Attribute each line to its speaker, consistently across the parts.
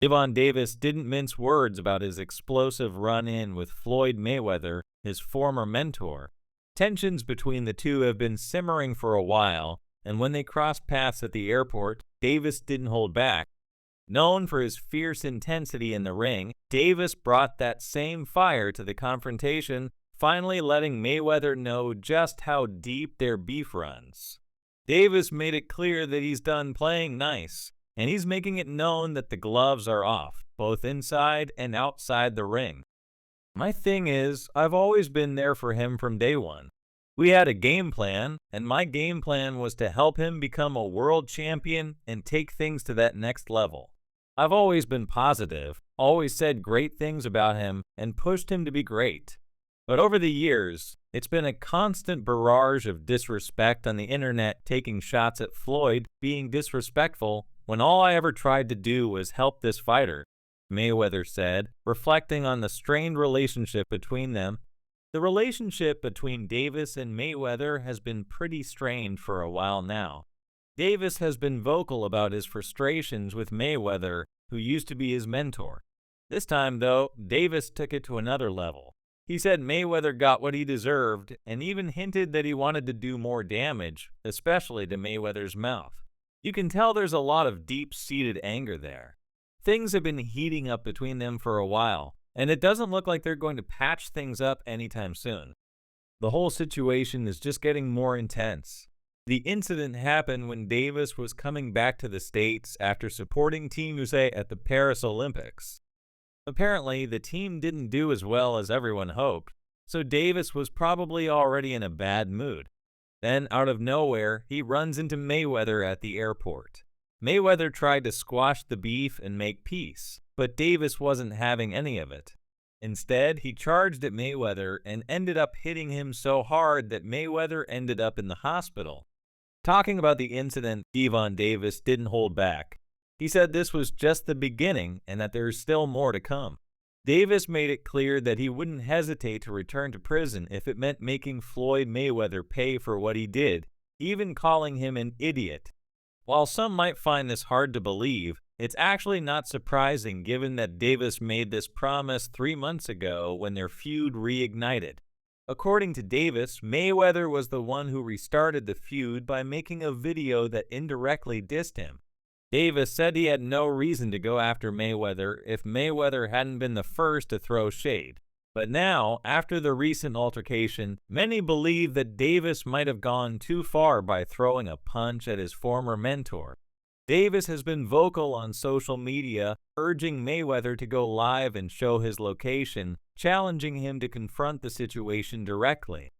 Speaker 1: Gervonta Davis didn't mince words about his explosive run-in with Floyd Mayweather, his former mentor. Tensions between the two have been simmering for a while, and when they crossed paths at the airport, Davis didn't hold back. Known for his fierce intensity in the ring, Davis brought that same fire to the confrontation, finally letting Mayweather know just how deep their beef runs. Davis made it clear that he's done playing nice, and he's making it known that the gloves are off, both inside and outside the ring. My thing is, I've always been there for him from day one. We had a game plan, and my game plan was to help him become a world champion and take things to that next level. I've always been positive, always said great things about him, and pushed him to be great. But over the years, it's been a constant barrage of disrespect on the internet, taking shots at Floyd being disrespectful when all I ever tried to do was help this fighter, Mayweather said, reflecting on the strained relationship between them. The relationship between Davis and Mayweather has been pretty strained for a while now. Davis has been vocal about his frustrations with Mayweather, who used to be his mentor. This time, though, Davis took it to another level. He said Mayweather got what he deserved and even hinted that he wanted to do more damage, especially to Mayweather's mouth. You can tell there's a lot of deep-seated anger there. Things have been heating up between them for a while, and it doesn't look like they're going to patch things up anytime soon. The whole situation is just getting more intense. The incident happened when Davis was coming back to the States after supporting Team USA at the Paris Olympics. Apparently, the team didn't do as well as everyone hoped, so Davis was probably already in a bad mood. Then, out of nowhere, he runs into Mayweather at the airport. Mayweather tried to squash the beef and make peace, but Davis wasn't having any of it. Instead, he charged at Mayweather and ended up hitting him so hard that Mayweather ended up in the hospital. Talking about the incident, Gervonta Davis didn't hold back. He said this was just the beginning and that there's still more to come. Davis made it clear that he wouldn't hesitate to return to prison if it meant making Floyd Mayweather pay for what he did, even calling him an idiot. While some might find this hard to believe, it's actually not surprising given that Davis made this promise 3 months ago when their feud reignited. According to Davis, Mayweather was the one who restarted the feud by making a video that indirectly dissed him. Davis said he had no reason to go after Mayweather if Mayweather hadn't been the first to throw shade. But now, after the recent altercation, many believe that Davis might have gone too far by throwing a punch at his former mentor. Davis has been vocal on social media, urging Mayweather to go live and show his location, challenging him to confront the situation directly.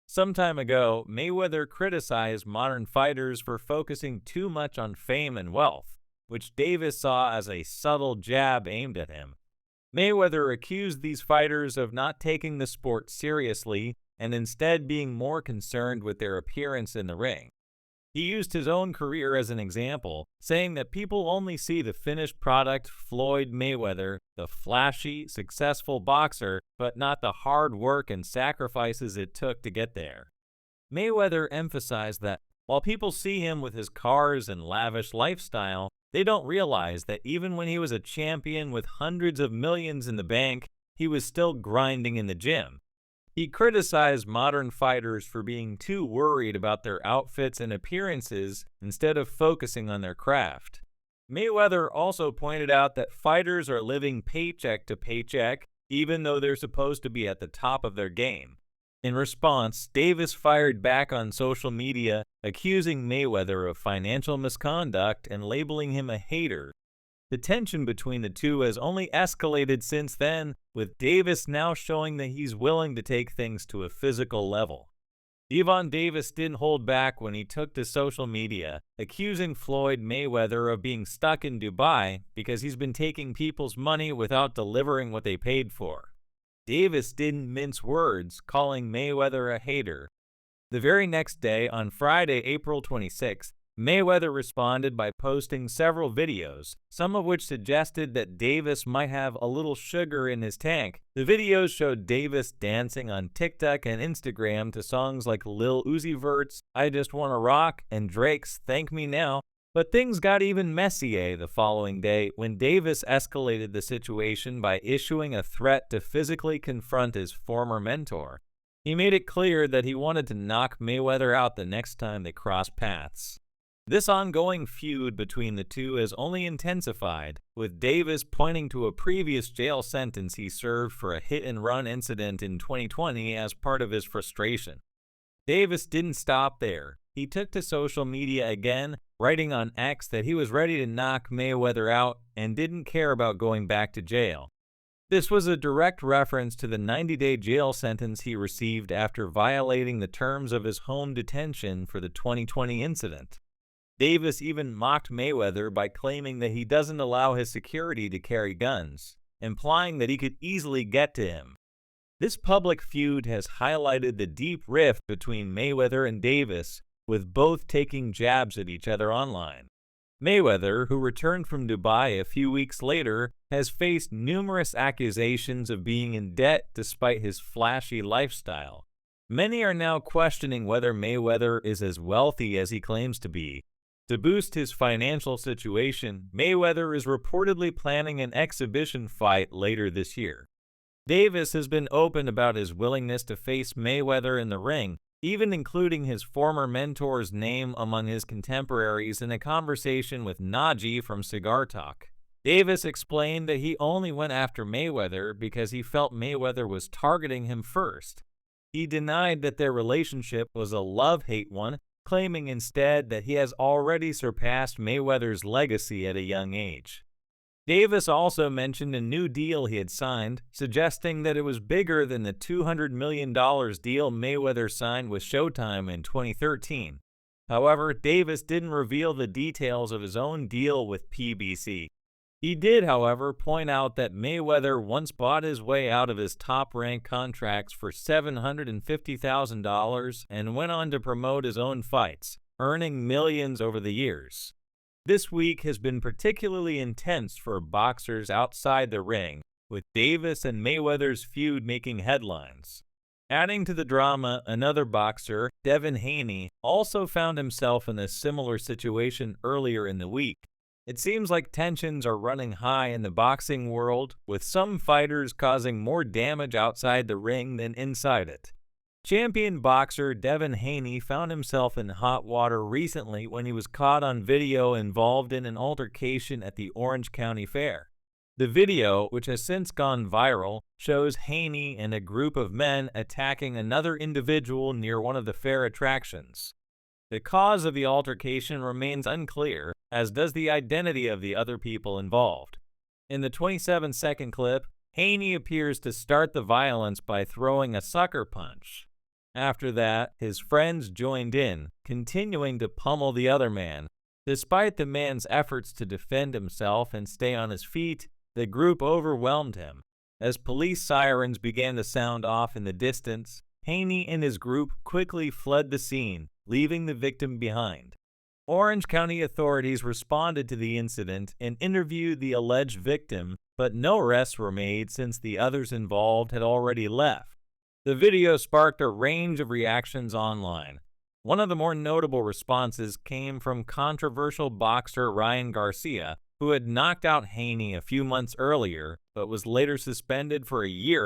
Speaker 1: Some time ago, Mayweather criticized modern fighters for focusing too much on fame and wealth, which Davis saw as a subtle jab aimed at him. Mayweather accused these fighters of not taking the sport seriously and instead being more concerned with their appearance in the ring. He used his own career as an example, saying that people only see the finished product Floyd Mayweather, the flashy, successful boxer, but not the hard work and sacrifices it took to get there. Mayweather emphasized that while people see him with his cars and lavish lifestyle, they don't realize that even when he was a champion with hundreds of millions in the bank, he was still grinding in the gym. He criticized modern fighters for being too worried about their outfits and appearances instead of focusing on their craft. Mayweather also pointed out that fighters are living paycheck to paycheck, even though they're supposed to be at the top of their game. In response, Davis fired back on social media, accusing Mayweather of financial misconduct and labeling him a hater. The tension between the two has only escalated since then, with Davis now showing that he's willing to take things to a physical level. Gervonta Davis didn't hold back when he took to social media, accusing Floyd Mayweather of being stuck in Dubai because he's been taking people's money without delivering what they paid for. Davis didn't mince words, calling Mayweather a hater. The very next day, on Friday, April 26th, Mayweather responded by posting several videos, some of which suggested that Davis might have a little sugar in his tank. The videos showed Davis dancing on TikTok and Instagram to songs like Lil Uzi Vert's I Just Wanna Rock and Drake's Thank Me Now. But things got even messier the following day when Davis escalated the situation by issuing a threat to physically confront his former mentor. He made it clear that he wanted to knock Mayweather out the next time they crossed paths. This ongoing feud between the two has only intensified, with Davis pointing to a previous jail sentence he served for a hit-and-run incident in 2020 as part of his frustration. Davis didn't stop there. He took to social media again, writing on X that he was ready to knock Mayweather out and didn't care about going back to jail. This was a direct reference to the 90-day jail sentence he received after violating the terms of his home detention for the 2020 incident. Davis even mocked Mayweather by claiming that he doesn't allow his security to carry guns, implying that he could easily get to him. This public feud has highlighted the deep rift between Mayweather and Davis, with both taking jabs at each other online. Mayweather, who returned from Dubai a few weeks later, has faced numerous accusations of being in debt despite his flashy lifestyle. Many are now questioning whether Mayweather is as wealthy as he claims to be. To boost his financial situation, Mayweather is reportedly planning an exhibition fight later this year. Davis has been open about his willingness to face Mayweather in the ring, even including his former mentor's name among his contemporaries in a conversation with Najee from Cigar Talk. Davis explained that he only went after Mayweather because he felt Mayweather was targeting him first. He denied that their relationship was a love-hate one, claiming instead that he has already surpassed Mayweather's legacy at a young age. Davis also mentioned a new deal he had signed, suggesting that it was bigger than the $200 million deal Mayweather signed with Showtime in 2013. However, Davis didn't reveal the details of his own deal with PBC. He did, however, point out that Mayweather once bought his way out of his top-ranked contracts for $750,000 and went on to promote his own fights, earning millions over the years. This week has been particularly intense for boxers outside the ring, with Davis and Mayweather's feud making headlines. Adding to the drama, another boxer, Devin Haney, also found himself in a similar situation earlier in the week. It seems like tensions are running high in the boxing world, with some fighters causing more damage outside the ring than inside it. Champion boxer Devin Haney found himself in hot water recently when he was caught on video involved in an altercation at the Orange County Fair. The video, which has since gone viral, shows Haney and a group of men attacking another individual near one of the fair attractions. The cause of the altercation remains unclear, as does the identity of the other people involved. In the 27-second clip, Haney appears to start the violence by throwing a sucker punch. After that, his friends joined in, continuing to pummel the other man. Despite the man's efforts to defend himself and stay on his feet, the group overwhelmed him. As police sirens began to sound off in the distance, Haney and his group quickly fled the scene, leaving the victim behind. Orange County authorities responded to the incident and interviewed the alleged victim, but no arrests were made since the others involved had already left. The video sparked a range of reactions online. One of the more notable responses came from controversial boxer Ryan Garcia, who had knocked out Haney a few months earlier, but was later suspended for a year